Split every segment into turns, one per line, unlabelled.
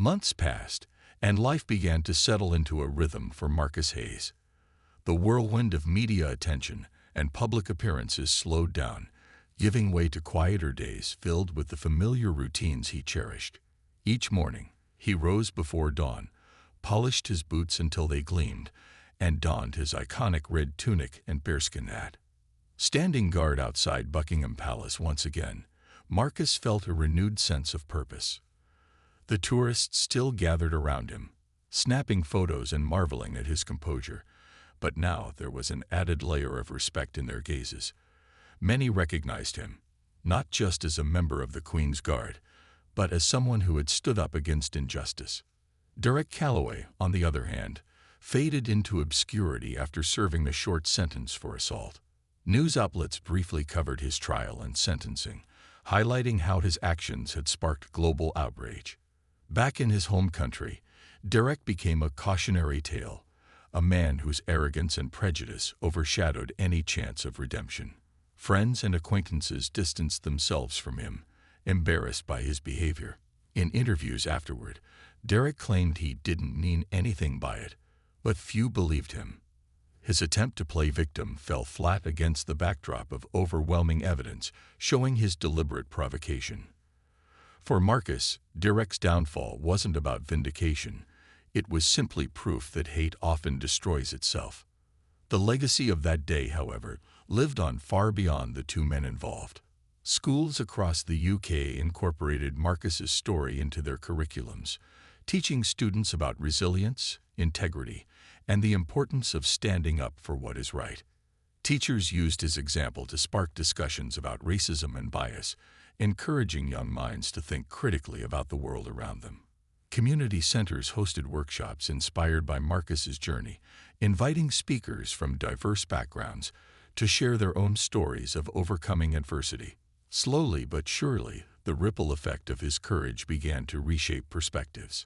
Months passed, and life began to settle into a rhythm for Marcus Hayes. The whirlwind of media attention and public appearances slowed down, giving way to quieter days filled with the familiar routines he cherished. Each morning, he rose before dawn, polished his boots until they gleamed, and donned his iconic red tunic and bearskin hat. Standing guard outside Buckingham Palace once again, Marcus felt a renewed sense of purpose. The tourists still gathered around him, snapping photos and marveling at his composure, but now there was an added layer of respect in their gazes. Many recognized him, not just as a member of the Queen's Guard, but as someone who had stood up against injustice. Derek Calloway, on the other hand, faded into obscurity after serving a short sentence for assault. News outlets briefly covered his trial and sentencing, highlighting how his actions had sparked global outrage. Back in his home country, Derek became a cautionary tale, a man whose arrogance and prejudice overshadowed any chance of redemption. Friends and acquaintances distanced themselves from him, embarrassed by his behavior. In interviews afterward, Derek claimed he didn't mean anything by it, but few believed him. His attempt to play victim fell flat against the backdrop of overwhelming evidence showing his deliberate provocation. For Marcus, Derek's downfall wasn't about vindication. It was simply proof that hate often destroys itself. The legacy of that day, however, lived on far beyond the two men involved. Schools across the UK incorporated Marcus's story into their curriculums, teaching students about resilience, integrity, and the importance of standing up for what is right. Teachers used his example to spark discussions about racism and bias, encouraging young minds to think critically about the world around them. Community centers hosted workshops inspired by Marcus's journey, inviting speakers from diverse backgrounds to share their own stories of overcoming adversity. Slowly but surely, the ripple effect of his courage began to reshape perspectives.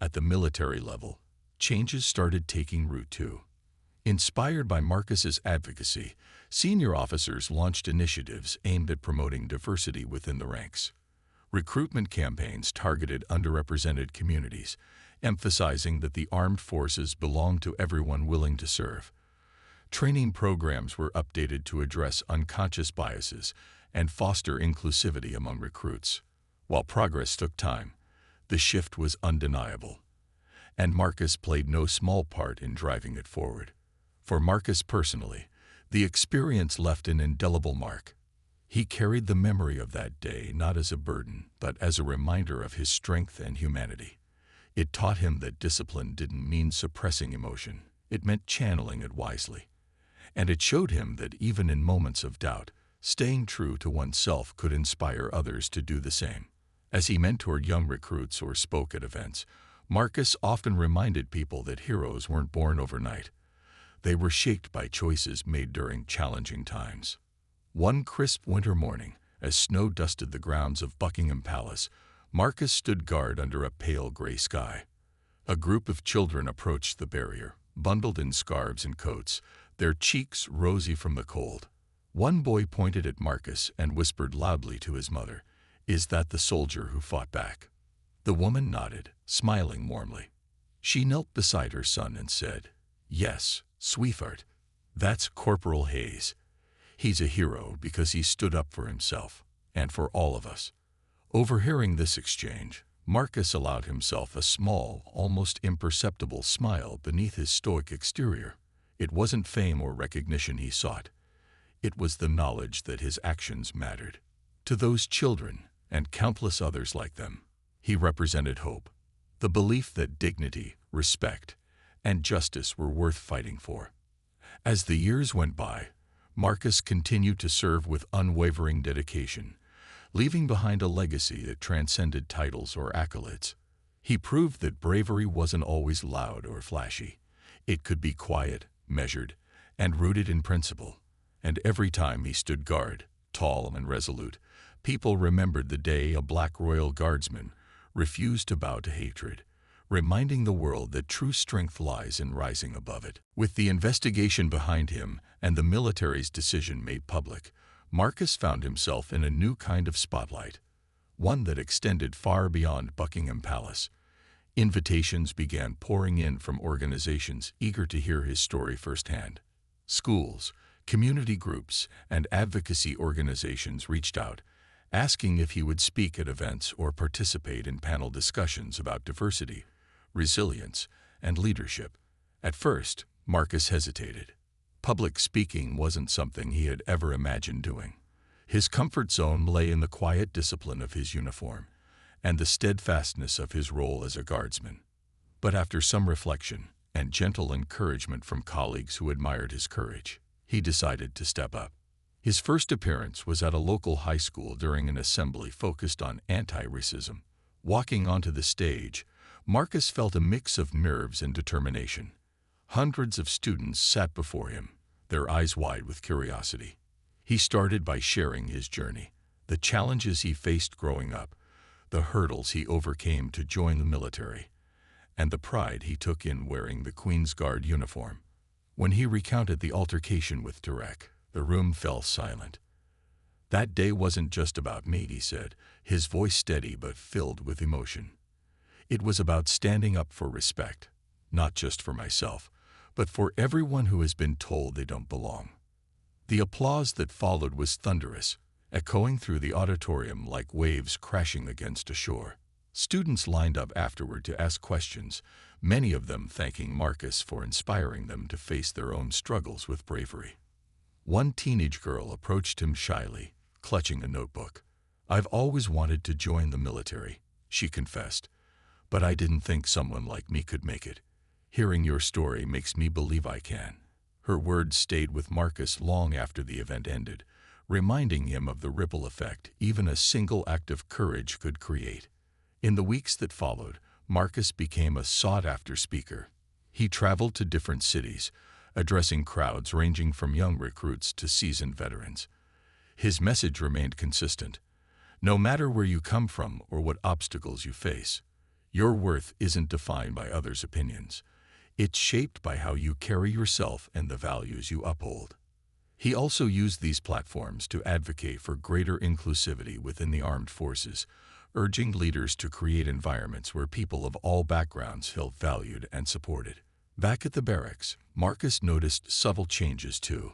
At the military level, changes started taking root too. Inspired by Marcus's advocacy, senior officers launched initiatives aimed at promoting diversity within the ranks. Recruitment campaigns targeted underrepresented communities, emphasizing that the armed forces belonged to everyone willing to serve. Training programs were updated to address unconscious biases and foster inclusivity among recruits. While progress took time, the shift was undeniable, and Marcus played no small part in driving it forward. For Marcus personally, the experience left an indelible mark. He carried the memory of that day not as a burden, but as a reminder of his strength and humanity. It taught him that discipline didn't mean suppressing emotion. It meant channeling it wisely. And it showed him that even in moments of doubt, staying true to oneself could inspire others to do the same. As he mentored young recruits or spoke at events, Marcus often reminded people that heroes weren't born overnight. They were shaped by choices made during challenging times. One crisp winter morning, as snow dusted the grounds of Buckingham Palace, Marcus stood guard under a pale gray sky. A group of children approached the barrier, bundled in scarves and coats, their cheeks rosy from the cold. One boy pointed at Marcus and whispered loudly to his mother, "Is that the soldier who fought back?" The woman nodded, smiling warmly. She knelt beside her son and said, "Yes, sweetheart, that's Corporal Hayes. He's a hero because he stood up for himself, and for all of us." Overhearing this exchange, Marcus allowed himself a small, almost imperceptible smile beneath his stoic exterior. It wasn't fame or recognition he sought. It was the knowledge that his actions mattered. To those children, and countless others like them, he represented hope, the belief that dignity, respect, and justice were worth fighting for. As the years went by, Marcus continued to serve with unwavering dedication, leaving behind a legacy that transcended titles or accolades. He proved that bravery wasn't always loud or flashy. It could be quiet, measured, and rooted in principle. And every time he stood guard, tall and resolute, people remembered the day a black royal guardsman refused to bow to hatred, reminding the world that true strength lies in rising above it. With the investigation behind him and the military's decision made public, Marcus found himself in a new kind of spotlight, one that extended far beyond Buckingham Palace. Invitations began pouring in from organizations eager to hear his story firsthand. Schools, community groups, and advocacy organizations reached out, asking if he would speak at events or participate in panel discussions about diversity, resilience, and leadership. At first, Marcus hesitated. Public speaking wasn't something he had ever imagined doing. His comfort zone lay in the quiet discipline of his uniform and the steadfastness of his role as a guardsman. But after some reflection and gentle encouragement from colleagues who admired his courage, he decided to step up. His first appearance was at a local high school during an assembly focused on anti-racism. Walking onto the stage, Marcus felt a mix of nerves and determination. Hundreds of students sat before him, their eyes wide with curiosity. He started by sharing his journey, the challenges he faced growing up, the hurdles he overcame to join the military, and the pride he took in wearing the Queen's Guard uniform. When he recounted the altercation with Derek, the room fell silent. "That day wasn't just about me," he said, his voice steady but filled with emotion. "It was about standing up for respect, not just for myself, but for everyone who has been told they don't belong." The applause that followed was thunderous, echoing through the auditorium like waves crashing against a shore. Students lined up afterward to ask questions, many of them thanking Marcus for inspiring them to face their own struggles with bravery. One teenage girl approached him shyly, clutching a notebook. "I've always wanted to join the military," she confessed, "but I didn't think someone like me could make it. Hearing your story makes me believe I can." Her words stayed with Marcus long after the event ended, reminding him of the ripple effect even a single act of courage could create. In the weeks that followed, Marcus became a sought-after speaker. He traveled to different cities, addressing crowds ranging from young recruits to seasoned veterans. His message remained consistent. No matter where you come from or what obstacles you face, your worth isn't defined by others' opinions. It's shaped by how you carry yourself and the values you uphold. He also used these platforms to advocate for greater inclusivity within the armed forces, urging leaders to create environments where people of all backgrounds felt valued and supported. Back at the barracks, Marcus noticed subtle changes too.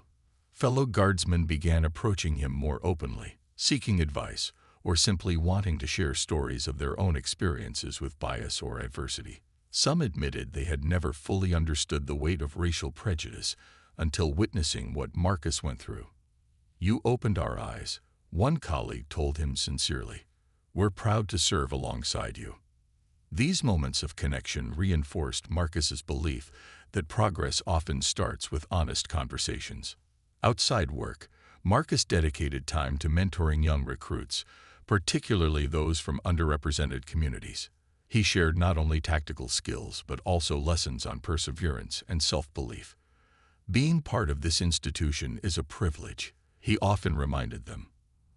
Fellow guardsmen began approaching him more openly, seeking advice, or simply wanting to share stories of their own experiences with bias or adversity. Some admitted they had never fully understood the weight of racial prejudice until witnessing what Marcus went through. "You opened our eyes," one colleague told him sincerely. "We're proud to serve alongside you." These moments of connection reinforced Marcus's belief that progress often starts with honest conversations. Outside work, Marcus dedicated time to mentoring young recruits, particularly those from underrepresented communities. He shared not only tactical skills, but also lessons on perseverance and self-belief. "Being part of this institution is a privilege," he often reminded them.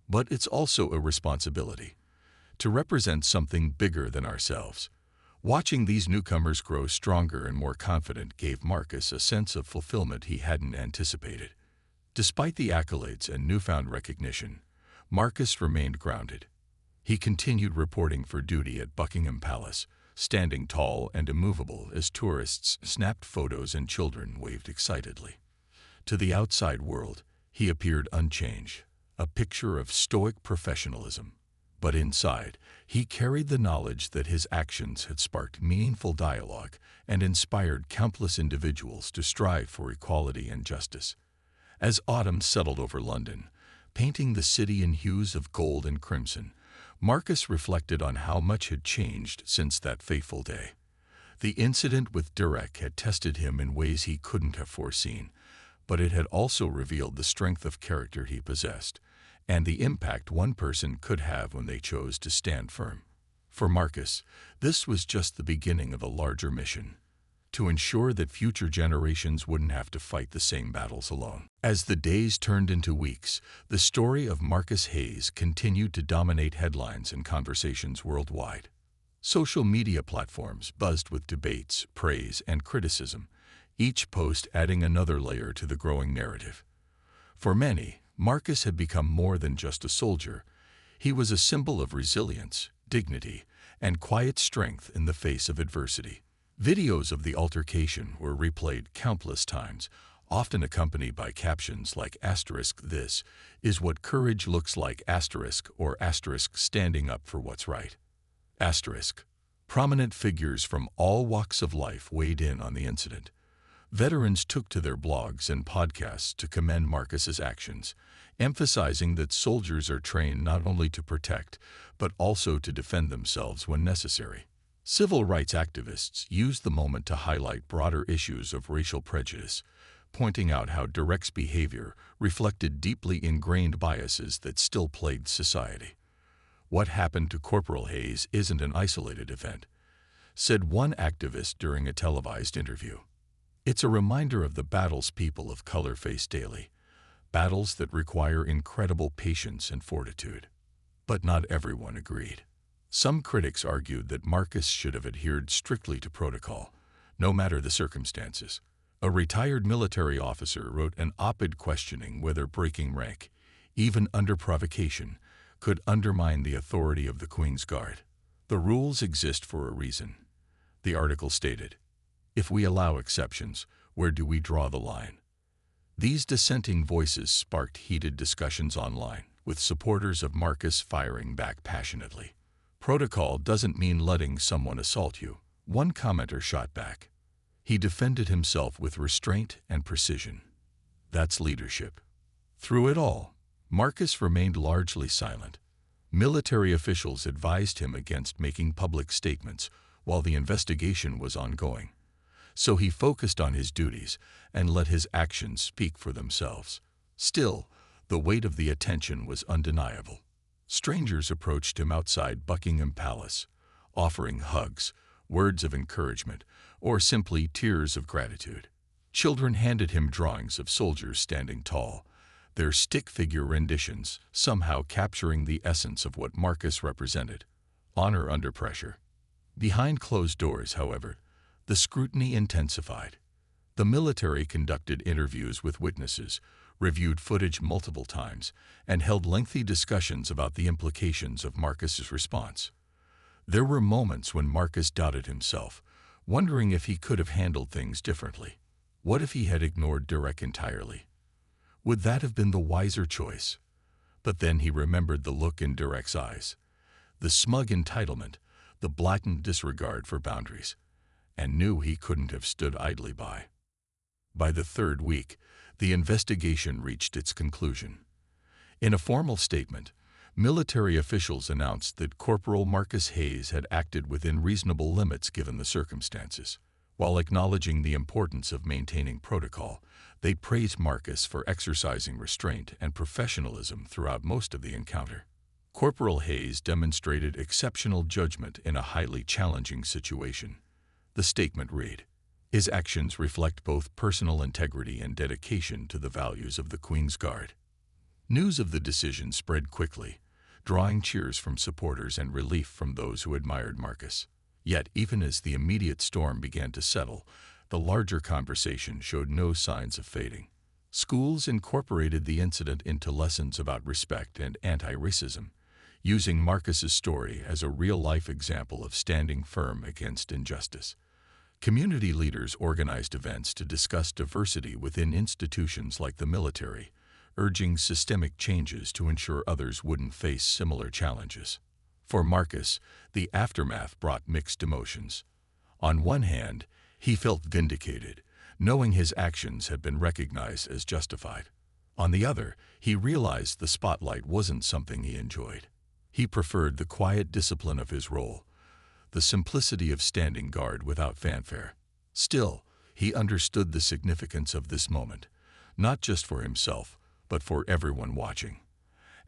"But it's also a responsibility to represent something bigger than ourselves." Watching these newcomers grow stronger and more confident gave Marcus a sense of fulfillment he hadn't anticipated. Despite the accolades and newfound recognition, Marcus remained grounded. He continued reporting for duty at Buckingham Palace, standing tall and immovable as tourists snapped photos and children waved excitedly. To the outside world, he appeared unchanged, a picture of stoic professionalism. But inside, he carried the knowledge that his actions had sparked meaningful dialogue and inspired countless individuals to strive for equality and justice. As autumn settled over London, painting the city in hues of gold and crimson, Marcus reflected on how much had changed since that fateful day. The incident with Derek had tested him in ways he couldn't have foreseen, but it had also revealed the strength of character he possessed and the impact one person could have when they chose to stand firm. For Marcus, this was just the beginning of a larger mission: to ensure that future generations wouldn't have to fight the same battles alone. As the days turned into weeks, the story of Marcus Hayes continued to dominate headlines and conversations worldwide. Social media platforms buzzed with debates, praise, and criticism, each post adding another layer to the growing narrative. For many, Marcus had become more than just a soldier. He was a symbol of resilience, dignity, and quiet strength in the face of adversity. Videos of the altercation were replayed countless times, often accompanied by captions like "*This is what courage looks like*" or "*standing up for what's right". Prominent figures from all walks of life weighed in on the incident. Veterans took to their blogs and podcasts to commend Marcus's actions, emphasizing that soldiers are trained not only to protect, but also to defend themselves when necessary. Civil rights activists used the moment to highlight broader issues of racial prejudice, pointing out how Derek's behavior reflected deeply ingrained biases that still plagued society. "What happened to Corporal Hayes isn't an isolated event," said one activist during a televised interview. "It's a reminder of the battles people of color face daily, battles that require incredible patience and fortitude." But not everyone agreed. Some critics argued that Marcus should have adhered strictly to protocol, no matter the circumstances. A retired military officer wrote an op-ed questioning whether breaking rank, even under provocation, could undermine the authority of the Queen's Guard. "The rules exist for a reason," the article stated. "If we allow exceptions, where do we draw the line?" These dissenting voices sparked heated discussions online, with supporters of Marcus firing back passionately. "Protocol doesn't mean letting someone assault you," one commenter shot back. "He defended himself with restraint and precision. That's leadership." Through it all, Marcus remained largely silent. Military officials advised him against making public statements while the investigation was ongoing, so he focused on his duties and let his actions speak for themselves. Still, the weight of the attention was undeniable. Strangers approached him outside Buckingham Palace, offering hugs, words of encouragement, or simply tears of gratitude. Children handed him drawings of soldiers standing tall, their stick figure renditions somehow capturing the essence of what Marcus represented: honor under pressure. Behind closed doors, however, the scrutiny intensified. The military conducted interviews with witnesses, reviewed footage multiple times, and held lengthy discussions about the implications of Marcus's response. There were moments when Marcus doubted himself, wondering if he could have handled things differently. What if he had ignored Derek entirely? Would that have been the wiser choice? But then he remembered the look in Derek's eyes, the smug entitlement, the blatant disregard for boundaries, and knew he couldn't have stood idly by. By the third week, the investigation reached its conclusion. In a formal statement, military officials announced that Corporal Marcus Hayes had acted within reasonable limits given the circumstances. While acknowledging the importance of maintaining protocol, they praised Marcus for exercising restraint and professionalism throughout most of the encounter. Corporal Hayes demonstrated exceptional judgment in a highly challenging situation. The statement read, "His actions reflect both personal integrity and dedication to the values of the Queen's Guard." News of the decision spread quickly, drawing cheers from supporters and relief from those who admired Marcus. Yet, even as the immediate storm began to settle, the larger conversation showed no signs of fading. Schools incorporated the incident into lessons about respect and anti-racism, using Marcus's story as a real-life example of standing firm against injustice. Community leaders organized events to discuss diversity within institutions like the military, urging systemic changes to ensure others wouldn't face similar challenges. For Marcus, the aftermath brought mixed emotions. On one hand, he felt vindicated, knowing his actions had been recognized as justified. On the other, he realized the spotlight wasn't something he enjoyed. He preferred the quiet discipline of his role, the simplicity of standing guard without fanfare. Still, he understood the significance of this moment, not just for himself, but for everyone watching.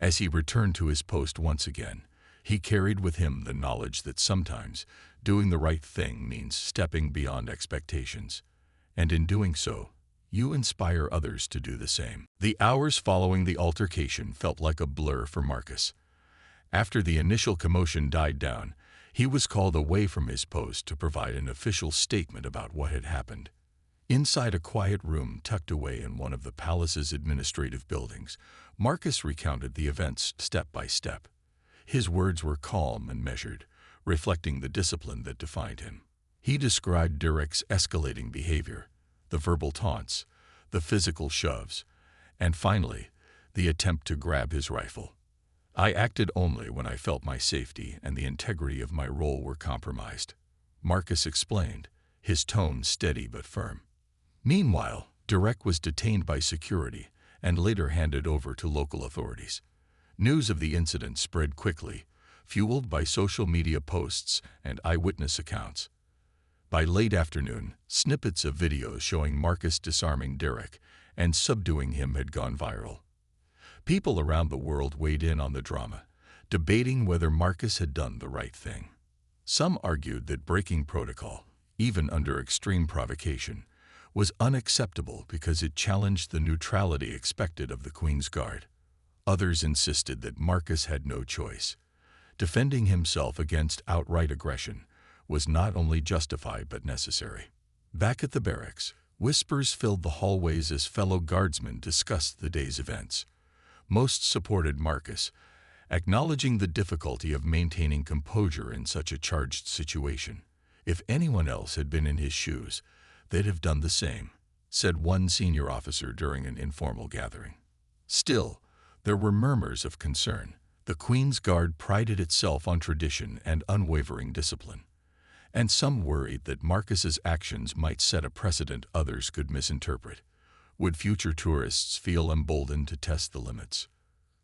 As he returned to his post once again, he carried with him the knowledge that sometimes doing the right thing means stepping beyond expectations. And in doing so, you inspire others to do the same. The hours following the altercation felt like a blur for Marcus. After the initial commotion died down, he was called away from his post to provide an official statement about what had happened. Inside a quiet room tucked away in one of the palace's administrative buildings, Marcus recounted the events step by step. His words were calm and measured, reflecting the discipline that defined him. He described Derek's escalating behavior, the verbal taunts, the physical shoves, and finally, the attempt to grab his rifle. "I acted only when I felt my safety and the integrity of my role were compromised," Marcus explained, his tone steady but firm. Meanwhile, Derek was detained by security and later handed over to local authorities. News of the incident spread quickly, fueled by social media posts and eyewitness accounts. By late afternoon, snippets of videos showing Marcus disarming Derek and subduing him had gone viral. People around the world weighed in on the drama, debating whether Marcus had done the right thing. Some argued that breaking protocol, even under extreme provocation, was unacceptable because it challenged the neutrality expected of the Queen's Guard. Others insisted that Marcus had no choice. Defending himself against outright aggression was not only justified but necessary. Back at the barracks, whispers filled the hallways as fellow guardsmen discussed the day's events. Most supported Marcus, acknowledging the difficulty of maintaining composure in such a charged situation. "If anyone else had been in his shoes, they'd have done the same," said one senior officer during an informal gathering. Still, there were murmurs of concern. The Queen's Guard prided itself on tradition and unwavering discipline, and some worried that Marcus's actions might set a precedent others could misinterpret. Would future tourists feel emboldened to test the limits?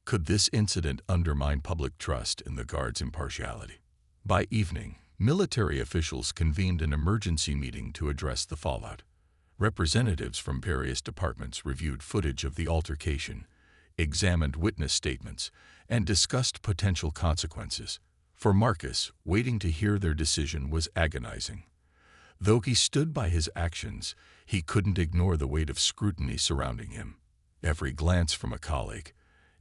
Could this incident undermine public trust in the Guard's impartiality? By evening, military officials convened an emergency meeting to address the fallout. Representatives from various departments reviewed footage of the altercation, examined witness statements, and discussed potential consequences. For Marcus, waiting to hear their decision was agonizing. Though he stood by his actions, he couldn't ignore the weight of scrutiny surrounding him. Every glance from a colleague,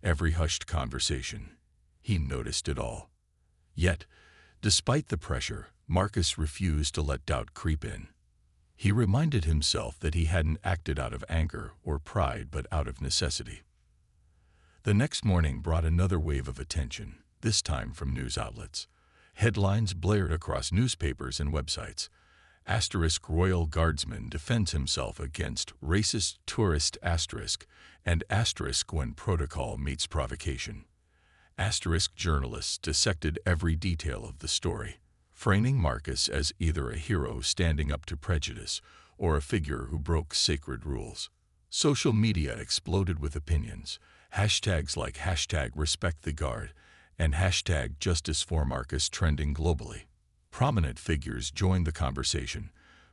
every hushed conversation, he noticed it all. Yet, despite the pressure, Marcus refused to let doubt creep in. He reminded himself that he hadn't acted out of anger or pride but out of necessity. The next morning brought another wave of attention, this time from news outlets. Headlines blared across newspapers and websites. *Royal Guardsman defends himself against racist tourist and when protocol meets provocation. Journalists dissected every detail of the story, framing Marcus as either a hero standing up to prejudice or a figure who broke sacred rules. Social media exploded with opinions, hashtags like #RespectTheGuard and #JusticeForMarcus trending globally. Prominent figures joined the conversation,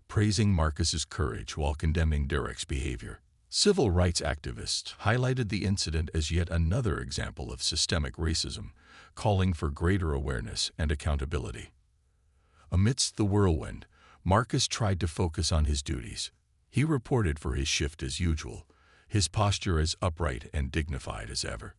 praising Marcus's courage while condemning Derek's behavior. Civil rights activists highlighted the incident as yet another example of systemic racism, calling for greater awareness and accountability. Amidst the whirlwind, Marcus tried to focus on his duties. He reported for his shift as usual, his posture as upright and dignified as ever.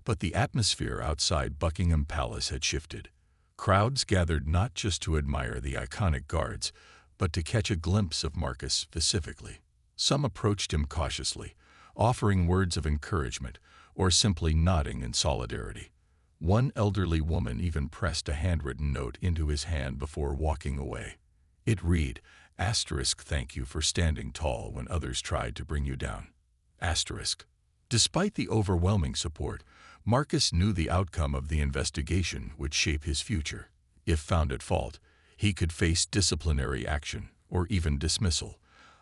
But the atmosphere outside Buckingham Palace had shifted. Crowds gathered not just to admire the iconic guards, but to catch a glimpse of Marcus specifically. Some approached him cautiously, offering words of encouragement or simply nodding in solidarity. One elderly woman even pressed a handwritten note into his hand before walking away. It read, *Thank you for standing tall when others tried to bring you down. Despite the overwhelming support, Marcus knew the outcome of the investigation would shape his future. If found at fault, he could face disciplinary action or even dismissal,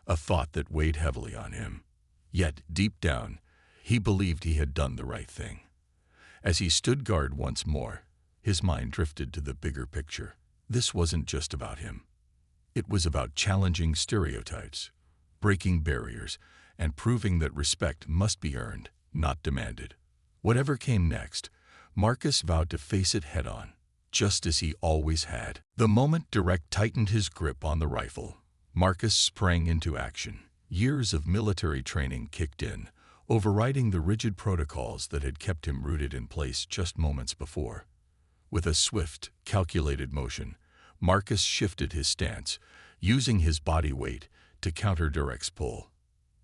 a thought that weighed heavily on him. Yet, deep down, he believed he had done the right thing. As he stood guard once more, his mind drifted to the bigger picture. This wasn't just about him. It was about challenging stereotypes, breaking barriers, and proving that respect must be earned, not demanded. Whatever came next, Marcus vowed to face it head-on, just as he always had. The moment Derek tightened his grip on the rifle, Marcus sprang into action. Years of military training kicked in, overriding the rigid protocols that had kept him rooted in place just moments before. With a swift, calculated motion, Marcus shifted his stance, using his body weight to counter Derek's pull.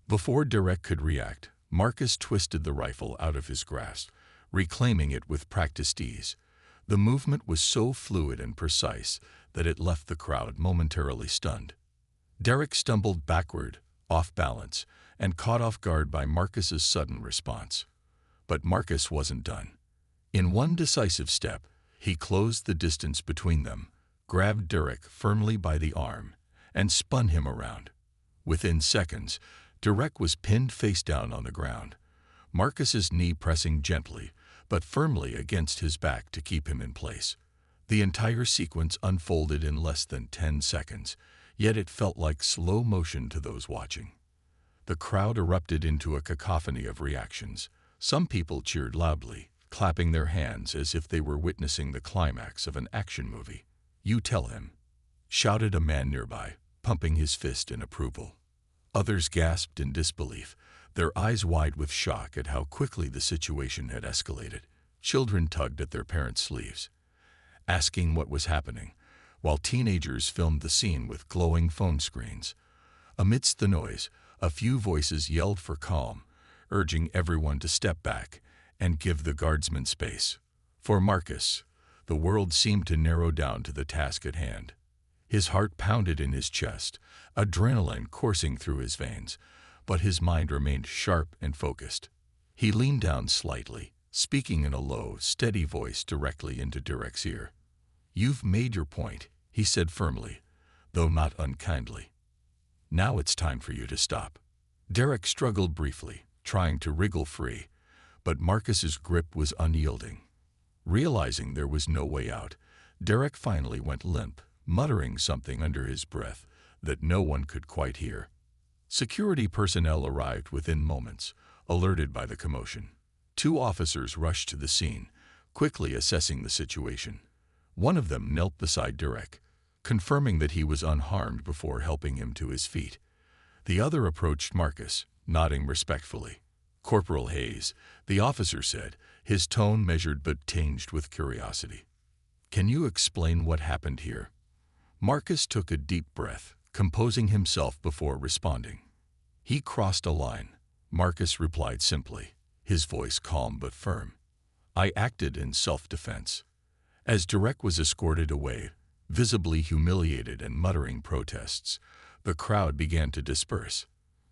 Before Derek could react, Marcus twisted the rifle out of his grasp, reclaiming it with practiced ease. The movement was so fluid and precise that it left the crowd momentarily stunned. Derek stumbled backward, off balance, and caught off guard by Marcus's sudden response. But Marcus wasn't done. In one decisive step, he closed the distance between them, grabbed Derek firmly by the arm, and spun him around. Within seconds, Derek was pinned face down on the ground, Marcus's knee pressing gently but firmly against his back to keep him in place. The entire sequence unfolded in less than 10 seconds, yet it felt like slow motion to those watching. The crowd erupted into a cacophony of reactions. Some people cheered loudly, clapping their hands as if they were witnessing the climax of an action movie. "You tell him," shouted a man nearby, pumping his fist in approval. Others gasped in disbelief, their eyes wide with shock at how quickly the situation had escalated. Children tugged at their parents' sleeves, asking what was happening, while teenagers filmed the scene with glowing phone screens. Amidst the noise, a few voices yelled for calm, urging everyone to step back and give the Guardsman space. For Marcus, the world seemed to narrow down to the task at hand. His heart pounded in his chest, adrenaline coursing through his veins, but his mind remained sharp and focused. He leaned down slightly, speaking in a low, steady voice directly into Derek's ear. "You've made your point," he said firmly, though not unkindly. "Now it's time for you to stop." Derek struggled briefly, trying to wriggle free, but Marcus's grip was unyielding. Realizing there was no way out, Derek finally went limp, muttering something under his breath that no one could quite hear. Security personnel arrived within moments, alerted by the commotion. 2 officers rushed to the scene, quickly assessing the situation. One of them knelt beside Derek, confirming that he was unharmed before helping him to his feet. The other approached Marcus, nodding respectfully. "Corporal Hayes," the officer said, his tone measured but tinged with curiosity. "Can you explain what happened here?" Marcus took a deep breath, composing himself before responding. "He crossed a line," Marcus replied simply, his voice calm but firm. "I acted in self-defense." As Derek was escorted away, visibly humiliated and muttering protests, the crowd began to disperse.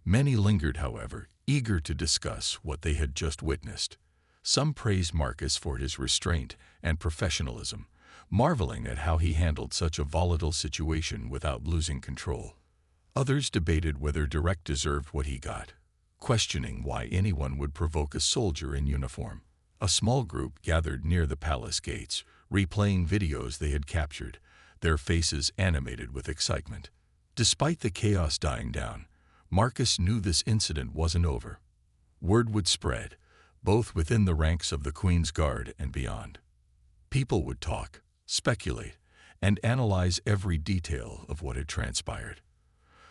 Many lingered, however, eager to discuss what they had just witnessed. Some praised Marcus for his restraint and professionalism, marveling at how he handled such a volatile situation without losing control. Others debated whether Derek deserved what he got, questioning why anyone would provoke a soldier in uniform. A small group gathered near the palace gates, replaying videos they had captured, their faces animated with excitement. Despite the chaos dying down, Marcus knew this incident wasn't over. Word would spread, both within the ranks of the Queen's Guard and beyond. People would talk, speculate, and analyze every detail of what had transpired.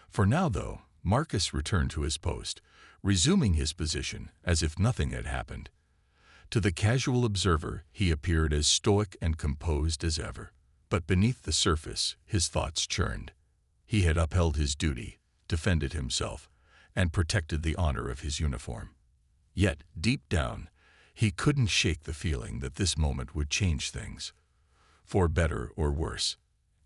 For now, though, Marcus returned to his post, resuming his position as if nothing had happened. To the casual observer, he appeared as stoic and composed as ever. But beneath the surface, his thoughts churned. He had upheld his duty, defended himself, and protected the honor of his uniform. Yet, deep down, he couldn't shake the feeling that this moment would change things, for better or worse.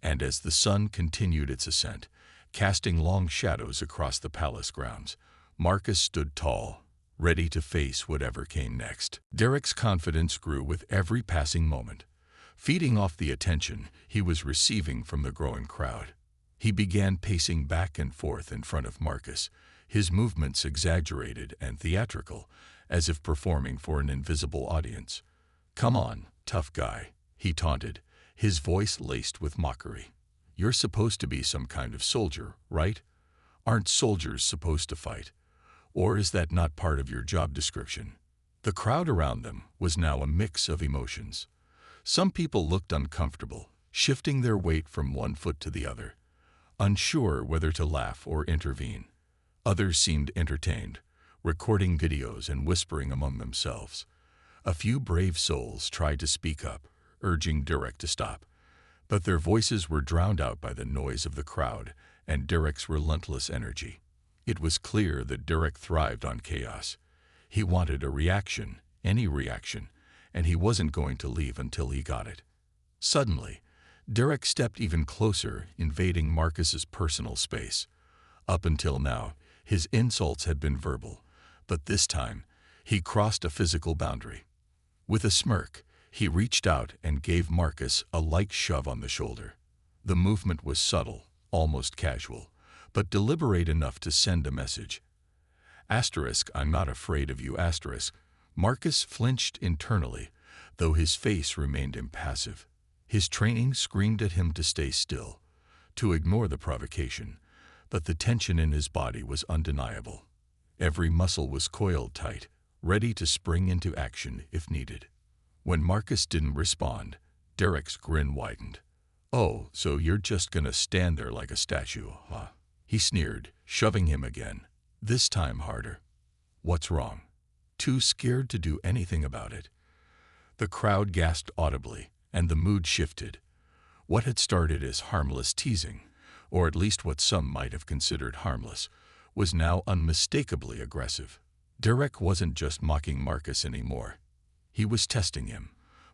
And as the sun continued its ascent, casting long shadows across the palace grounds, Marcus stood tall, ready to face whatever came next. Derek's confidence grew with every passing moment, feeding off the attention he was receiving from the growing crowd. He began pacing back and forth in front of Marcus, his movements exaggerated and theatrical, as if performing for an invisible audience. "Come on, tough guy," he taunted, his voice laced with mockery. "You're supposed to be some kind of soldier, right? Aren't soldiers supposed to fight? Or is that not part of your job description?" The crowd around them was now a mix of emotions. Some people looked uncomfortable, shifting their weight from one foot to the other, unsure whether to laugh or intervene. Others seemed entertained, recording videos and whispering among themselves. A few brave souls tried to speak up, urging Derek to stop, but their voices were drowned out by the noise of the crowd and Derek's relentless energy. It was clear that Derek thrived on chaos. He wanted a reaction, any reaction, and he wasn't going to leave until he got it. Suddenly, Derek stepped even closer, invading Marcus's personal space. Up until now, his insults had been verbal, but this time, he crossed a physical boundary. With a smirk, he reached out and gave Marcus a light shove on the shoulder. The movement was subtle, almost casual, but deliberate enough to send a message. I'm not afraid of you. Marcus flinched internally, though his face remained impassive. His training screamed at him to stay still, to ignore the provocation, but the tension in his body was undeniable. Every muscle was coiled tight, ready to spring into action if needed. When Marcus didn't respond, Derek's grin widened. "Oh, so you're just gonna stand there like a statue, huh?" He sneered, shoving him again, this time harder. "What's wrong? Too scared to do anything about it?" The crowd gasped audibly, and the mood shifted. What had started as harmless teasing, or at least what some might have considered harmless, was now unmistakably aggressive. Derek wasn't just mocking Marcus anymore. He was testing him,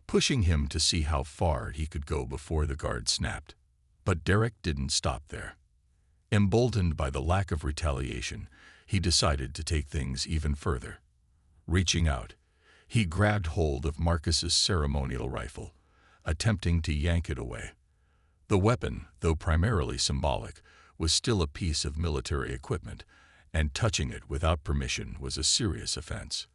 pushing him to see how far he could go before the guard snapped. But Derek didn't stop there. Emboldened by the lack of retaliation, he decided to take things even further. Reaching out, he grabbed hold of Marcus's ceremonial rifle, attempting to yank it away. The weapon, though primarily symbolic, was still a piece of military equipment, and touching it without permission was a serious offense.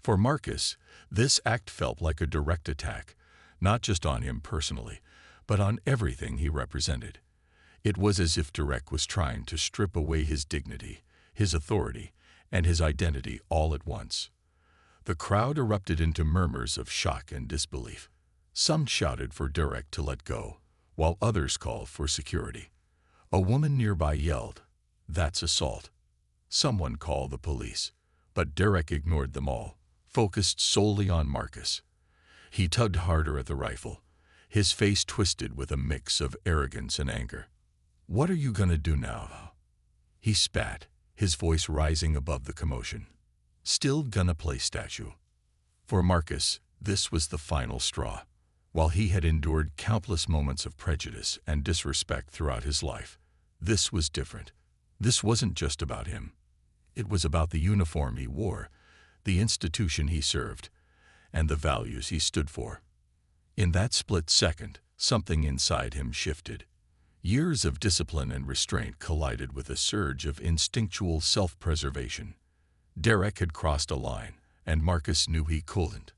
For Marcus, this act felt like a direct attack, not just on him personally, but on everything he represented. It was as if Derek was trying to strip away his dignity, his authority, and his identity all at once. The crowd erupted into murmurs of shock and disbelief. Some shouted for Derek to let go, while others called for security. A woman nearby yelled, "That's assault." Someone called the police, but Derek ignored them all, focused solely on Marcus. He tugged harder at the rifle, his face twisted with a mix of arrogance and anger. "What are you gonna do now?" He spat, his voice rising above the commotion. "Still gonna play statue?" For Marcus, this was the final straw. While he had endured countless moments of prejudice and disrespect throughout his life, this was different. This wasn't just about him. It was about the uniform he wore, the institution he served, and the values he stood for. In that split second, something inside him shifted. Years of discipline and restraint collided with a surge of instinctual self-preservation. Derek had crossed a line, and Marcus knew he couldn't,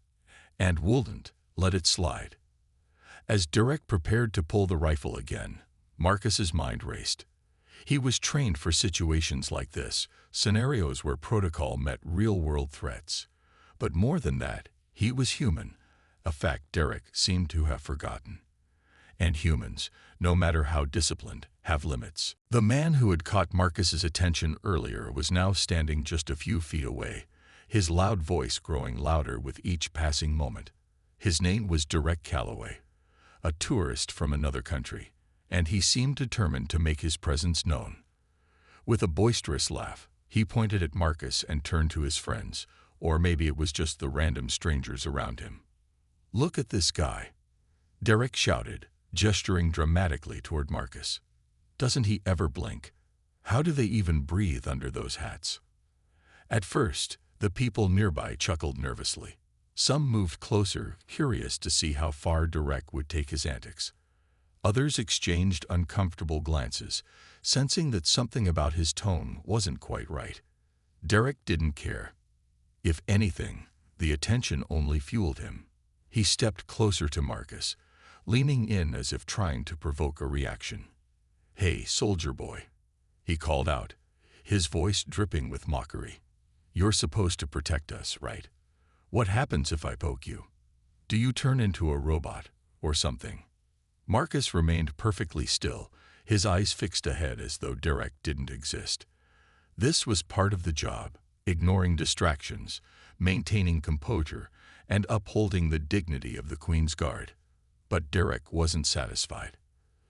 and wouldn't, let it slide. As Derek prepared to pull the rifle again, Marcus's mind raced. He was trained for situations like this, scenarios where protocol met real-world threats. But more than that, he was human, a fact Derek seemed to have forgotten. And humans, no matter how disciplined, have limits. The man who had caught Marcus's attention earlier was now standing just a few feet away, his loud voice growing louder with each passing moment. His name was Derek Calloway, a tourist from another country, and he seemed determined to make his presence known. With a boisterous laugh, he pointed at Marcus and turned to his friends, or maybe it was just the random strangers around him. "Look at this guy," Derek shouted, gesturing dramatically toward Marcus. "Doesn't he ever blink? How do they even breathe under those hats?" At first, the people nearby chuckled nervously. Some moved closer, curious to see how far Derek would take his antics. Others exchanged uncomfortable glances, sensing that something about his tone wasn't quite right. Derek didn't care. If anything, the attention only fueled him. He stepped closer to Marcus, leaning in as if trying to provoke a reaction. "Hey, soldier boy," he called out, his voice dripping with mockery. "You're supposed to protect us, right? What happens if I poke you? Do you turn into a robot or something?" Marcus remained perfectly still, his eyes fixed ahead as though Derek didn't exist. This was part of the job, ignoring distractions, maintaining composure, and upholding the dignity of the Queen's Guard. But Derek wasn't satisfied.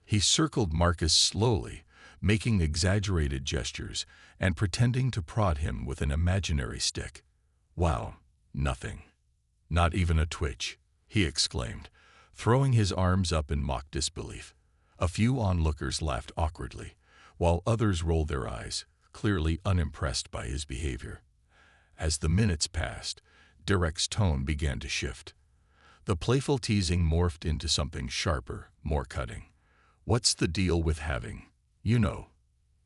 He circled Marcus slowly, making exaggerated gestures and pretending to prod him with an imaginary stick. Wow, nothing. Not even a twitch, he exclaimed, throwing his arms up in mock disbelief. A few onlookers laughed awkwardly, while others rolled their eyes, clearly unimpressed by his behavior. As the minutes passed, Derek's tone began to shift. The playful teasing morphed into something sharper, more cutting. "What's the deal with having, you know?"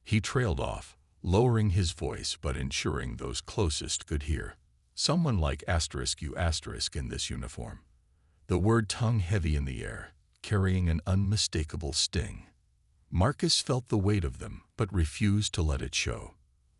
He trailed off, lowering his voice but ensuring those closest could hear. "Someone like *U* in this uniform." The word hung heavy in the air, carrying an unmistakable sting. Marcus felt the weight of them, but refused to let it show.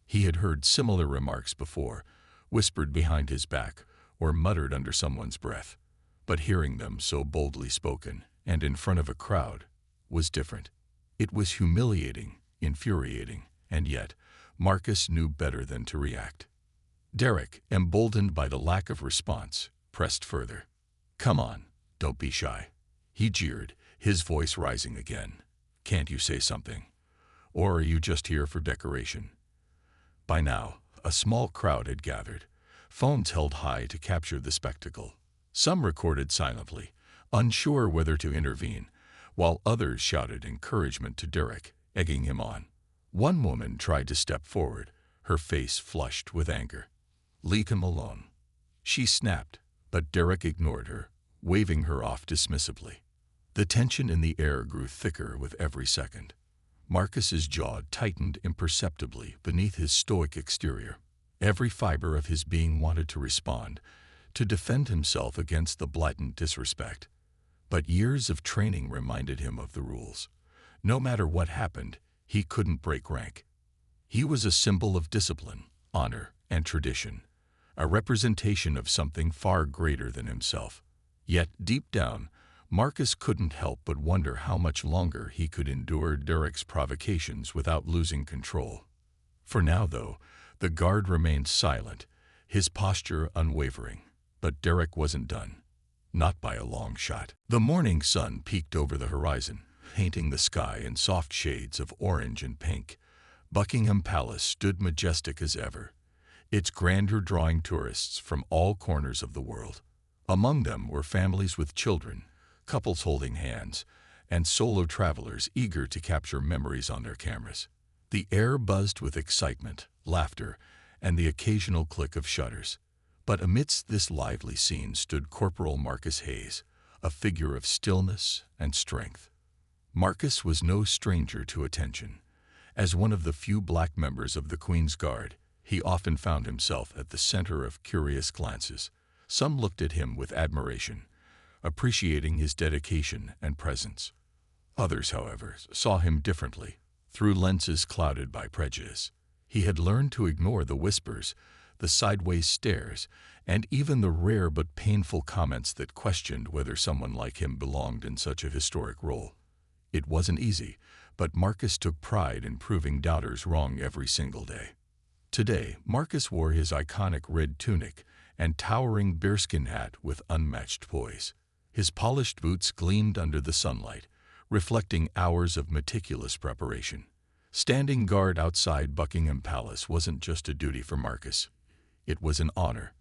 He had heard similar remarks before, whispered behind his back, or muttered under someone's breath. But hearing them so boldly spoken, and in front of a crowd, was different. It was humiliating, infuriating, and yet Marcus knew better than to react. Derek, emboldened by the lack of response, pressed further. "Come on, don't be shy," he jeered, his voice rising again. "Can't you say something? Or are you just here for decoration?" By now, a small crowd had gathered, phones held high to capture the spectacle. Some recorded silently, unsure whether to intervene, while others shouted encouragement to Derek, egging him on. One woman tried to step forward, her face flushed with anger. "Leave him alone," she snapped, but Derek ignored her, waving her off dismissively. The tension in the air grew thicker with every second. Marcus's jaw tightened imperceptibly beneath his stoic exterior. Every fiber of his being wanted to respond, to defend himself against the blatant disrespect. But years of training reminded him of the rules. No matter what happened, he couldn't break rank. He was a symbol of discipline, honor, and tradition, a representation of something far greater than himself. Yet, deep down, Marcus couldn't help but wonder how much longer he could endure Derek's provocations without losing control. For now, though, the guard remained silent, his posture unwavering. But Derek wasn't done. Not by a long shot. The morning sun peeked over the horizon, painting the sky in soft shades of orange and pink. Buckingham Palace stood majestic as ever, its grandeur drawing tourists from all corners of the world. Among them were families with children, couples holding hands, and solo travelers eager to capture memories on their cameras. The air buzzed with excitement, laughter, and the occasional click of shutters. But amidst this lively scene stood Corporal Marcus Hayes, a figure of stillness and strength. Marcus was no stranger to attention. As one of the few black members of the Queen's Guard, he often found himself at the center of curious glances. Some looked at him with admiration, appreciating his dedication and presence. Others, however, saw him differently, through lenses clouded by prejudice. He had learned to ignore the whispers, the sideways stares, and even the rare but painful comments that questioned whether someone like him belonged in such a historic role. It wasn't easy, but Marcus took pride in proving doubters wrong every single day. Today, Marcus wore his iconic red tunic and towering bearskin hat with unmatched poise. His polished boots gleamed under the sunlight, reflecting hours of meticulous preparation. Standing guard outside Buckingham Palace wasn't just a duty for Marcus. It was an honor.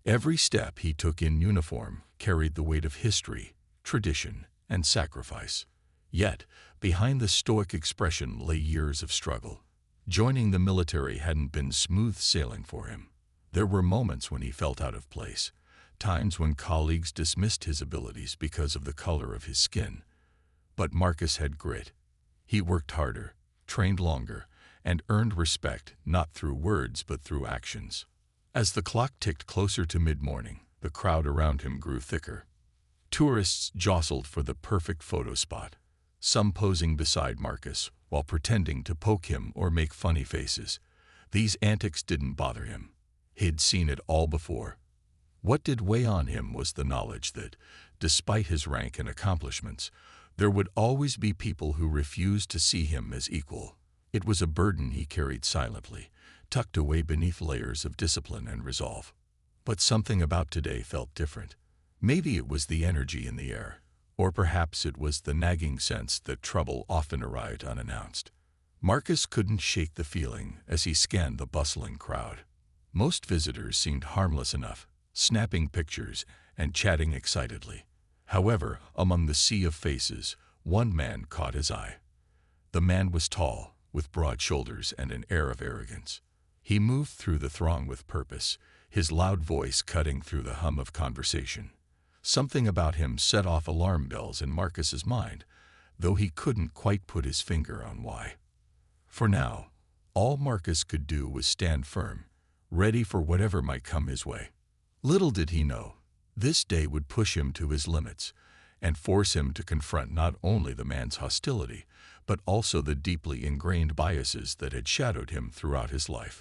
Every step he took in uniform carried the weight of history, tradition, and sacrifice. Yet, behind the stoic expression lay years of struggle. Joining the military hadn't been smooth sailing for him. There were moments when he felt out of place, times when colleagues dismissed his abilities because of the color of his skin. But Marcus had grit. He worked harder, trained longer, and earned respect not through words but through actions. As the clock ticked closer to mid-morning, the crowd around him grew thicker. Tourists jostled for the perfect photo spot, some posing beside Marcus while pretending to poke him or make funny faces. These antics didn't bother him. He'd seen it all before. What did weigh on him was the knowledge that, despite his rank and accomplishments, there would always be people who refused to see him as equal. It was a burden he carried silently, tucked away beneath layers of discipline and resolve. But something about today felt different. Maybe it was the energy in the air, or perhaps it was the nagging sense that trouble often arrived unannounced. Marcus couldn't shake the feeling as he scanned the bustling crowd. Most visitors seemed harmless enough, snapping pictures and chatting excitedly. However, among the sea of faces, one man caught his eye. The man was tall, with broad shoulders and an air of arrogance. He moved through the throng with purpose, his loud voice cutting through the hum of conversation. Something about him set off alarm bells in Marcus's mind, though he couldn't quite put his finger on why. For now, all Marcus could do was stand firm, ready for whatever might come his way. Little did he know, this day would push him to his limits and force him to confront not only the man's hostility, but also the deeply ingrained biases that had shadowed him throughout his life.